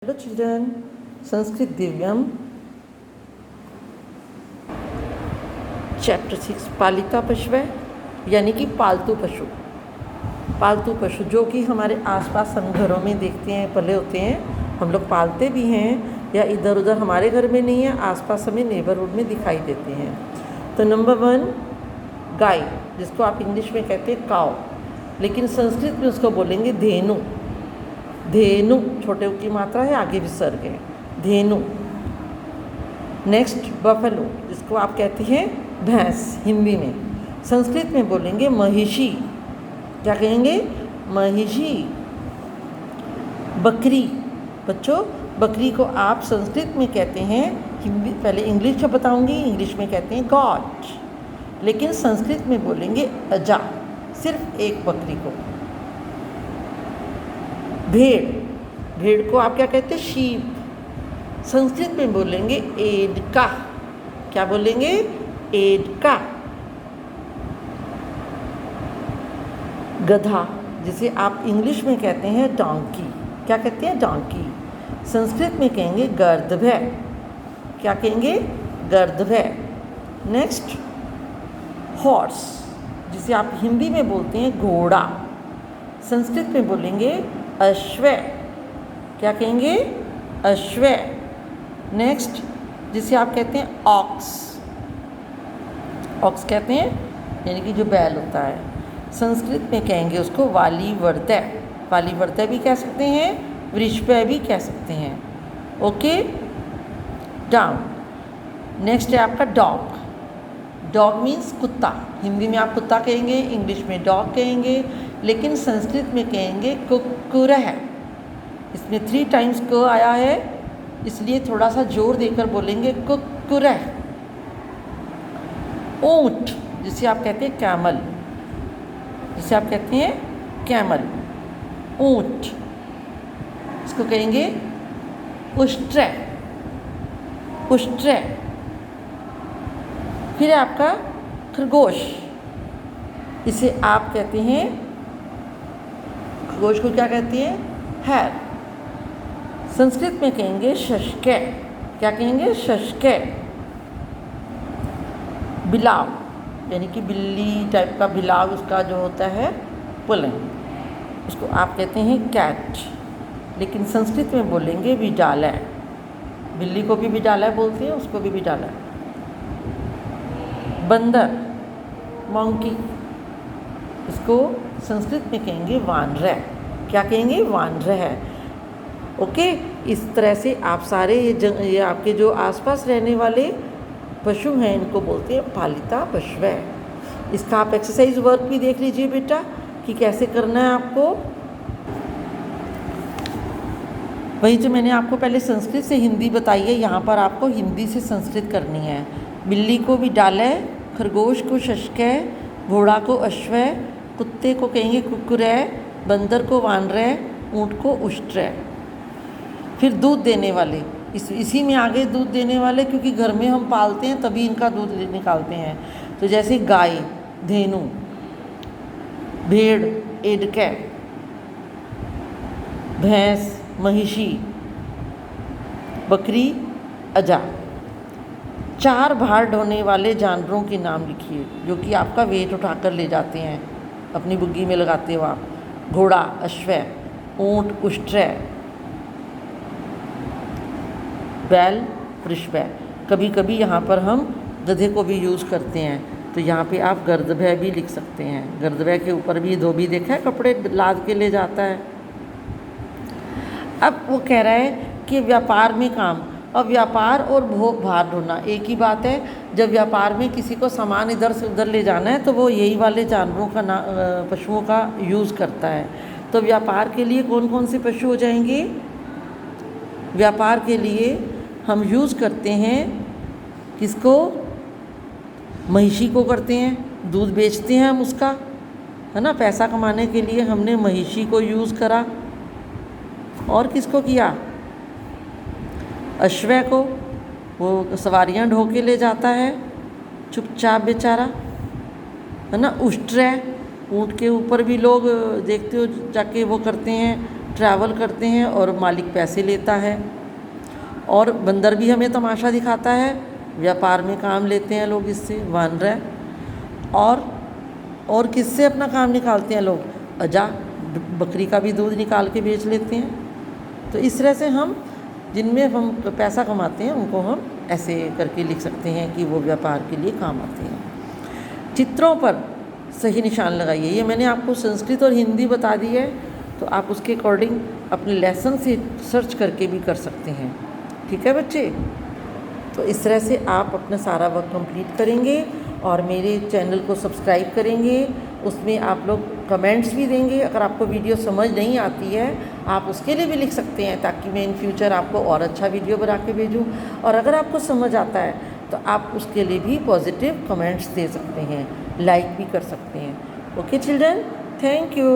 Hello children, Sanskrit Divyam, chapter 6 Palita पशु यानी कि पालतू पशु। पालतू पशु जो कि हमारे आसपास हम घरों में देखते हैं, पले होते हैं, हम लोग पालते भी हैं या इधर उधर हमारे घर में नहीं है, आसपास हमें नेबरहुड में दिखाई देते हैं। तो नंबर 1 गाय, जिसको आप इंग्लिश में कहते हैं काव, लेकिन संस्कृत में उसको बोलेंगे धेनु। धेनु छोटे की मात्रा है, आगे विसर्ग है, धेनु। नेक्स्ट बफेलो, जिसको आप कहते हैं भैंस हिंदी में, संस्कृत में बोलेंगे महिषी। क्या कहेंगे? महिषी। बकरी, बच्चों बकरी को आप संस्कृत में कहते हैं, हिंदी पहले इंग्लिश में बताऊंगी, इंग्लिश में कहते हैं गॉट, लेकिन संस्कृत में बोलेंगे अजा, सिर्फ एक बकरी को। भेड़, भेड़ को आप क्या कहते हैं? शीप, संस्कृत में बोलेंगे एडका। क्या बोलेंगे? एडका। गधा, जिसे आप इंग्लिश में कहते हैं डोंकी। क्या कहते हैं? डोंकी। संस्कृत में कहेंगे गर्दभे। क्या कहेंगे? गर्दभे। नेक्स्ट हॉर्स, जिसे आप हिंदी में बोलते हैं घोड़ा, संस्कृत में बोलेंगे अश्व। क्या कहेंगे? अश्व। नेक्स्ट जिसे आप कहते हैं ऑक्स, ऑक्स कहते हैं यानी कि जो बैल होता है, संस्कृत में कहेंगे उसको वालीवर्दय। वालीवर्दय भी कह सकते हैं, वृषभय भी कह सकते हैं। Okay, down. नेक्स्ट है आपका डॉग। डॉग मीन्स कुत्ता, हिंदी में आप कुत्ता कहेंगे, इंग्लिश में डॉग कहेंगे, लेकिन संस्कृत में कहेंगे कुक्कुरः। इसमें 3 टाइम्स क आया है, इसलिए थोड़ा सा जोर देकर बोलेंगे कुक्कुरः। ऊंट, जिसे आप कहते हैं कैमल, जिसे आप कहते हैं कैमल, ऊंट, इसको कहेंगे उष्ट्र। उष्ट्र। फिर आपका खरगोश, इसे आप कहते हैं, खरगोश को क्या कहते हैं? हैर। संस्कृत में कहेंगे शशके। क्या कहेंगे? शशके। बिलाव, यानी कि बिल्ली टाइप का बिलाव, उसका जो होता है पुलिंग, उसको आप कहते हैं कैट, लेकिन संस्कृत में बोलेंगे विडालय। बिल्ली को भी विडालय बोलते हैं, उसको भी विडालय। बंदर, मंकी, इसको संस्कृत में कहेंगे वानरः। क्या कहेंगे? वानरः। ओके, इस तरह से आप सारे ये आपके जो आसपास रहने वाले पशु हैं, इनको बोलते हैं पालिता पशु। इसका आप एक्सरसाइज वर्क भी देख लीजिए बेटा कि कैसे करना है आपको। वही जो मैंने आपको पहले संस्कृत से हिंदी बताई है, यहाँ पर आपको हिंदी से संस्कृत करनी है। बिल्ली को विडालय, खरगोश को शशकः, घोड़ा को अश्व, कुत्ते को कहेंगे कुक्कुरः, बंदर को वानरः, ऊँट को उष्ट्र। फिर दूध देने वाले, इसी में आगे दूध देने वाले, क्योंकि घर में हम पालते हैं तभी इनका दूध निकालते हैं। तो जैसे गाय धेनु, भेड़ एडकै, भैंस महिषी, बकरी अजा। 4 भार ढोने वाले जानवरों के नाम लिखिए जो कि आपका वेट उठाकर ले जाते हैं, अपनी बुग्गी में लगाते हो आप। घोड़ा अश्व, ऊँट उष्ट्र, बैल वृषभ। कभी कभी यहाँ पर हम गधे को भी यूज़ करते हैं, तो यहाँ पे आप गर्दभय भी लिख सकते हैं। गर्दभय के ऊपर भी धोबी देखा है, कपड़े लाद के ले जाता है। अब वो कह रहा है कि व्यापार में काम, अब व्यापार और भोग भार ढोना एक ही बात है। जब व्यापार में किसी को सामान इधर से उधर ले जाना है तो वो यही वाले जानवरों का पशुओं का यूज़ करता है। तो व्यापार के लिए कौन कौन से पशु हो जाएंगे? व्यापार के लिए हम यूज़ करते हैं किसको? महिषी को करते हैं, दूध बेचते हैं हम उसका, है ना, पैसा कमाने के लिए हमने महिषी को यूज़ करा। और किसको किया? अश्व को, वो सवारियां ढो के ले जाता है चुपचाप बेचारा, है ना। उष्ट्र, ऊँट के ऊपर भी लोग देखते हो जाके वो करते हैं, ट्रैवल करते हैं और मालिक पैसे लेता है। और बंदर भी हमें तमाशा दिखाता है, व्यापार में काम लेते हैं लोग इससे, वानर। और किससे अपना काम निकालते हैं लोग? अजा, बकरी का भी दूध निकाल के बेच लेते हैं। तो इस तरह से हम जिनमें हम पैसा कमाते हैं उनको हम ऐसे करके लिख सकते हैं कि वो व्यापार के लिए काम आते हैं। चित्रों पर सही निशान लगाइए। ये मैंने आपको संस्कृत और हिंदी बता दी है, तो आप उसके अकॉर्डिंग अपने लेसन से सर्च करके भी कर सकते हैं। ठीक है बच्चे? तो इस तरह से आप अपना सारा वर्क कंप्लीट करेंगे और मेरे चैनल को सब्सक्राइब करेंगे। उसमें आप लोग कमेंट्स भी देंगे। अगर आपको वीडियो समझ नहीं आती है आप उसके लिए भी लिख सकते हैं, ताकि मैं इन फ्यूचर आपको और अच्छा वीडियो बना के भेजूँ। और अगर आपको समझ आता है तो आप उसके लिए भी पॉजिटिव कमेंट्स दे सकते हैं, लाइक भी कर सकते हैं। Okay children, thank you.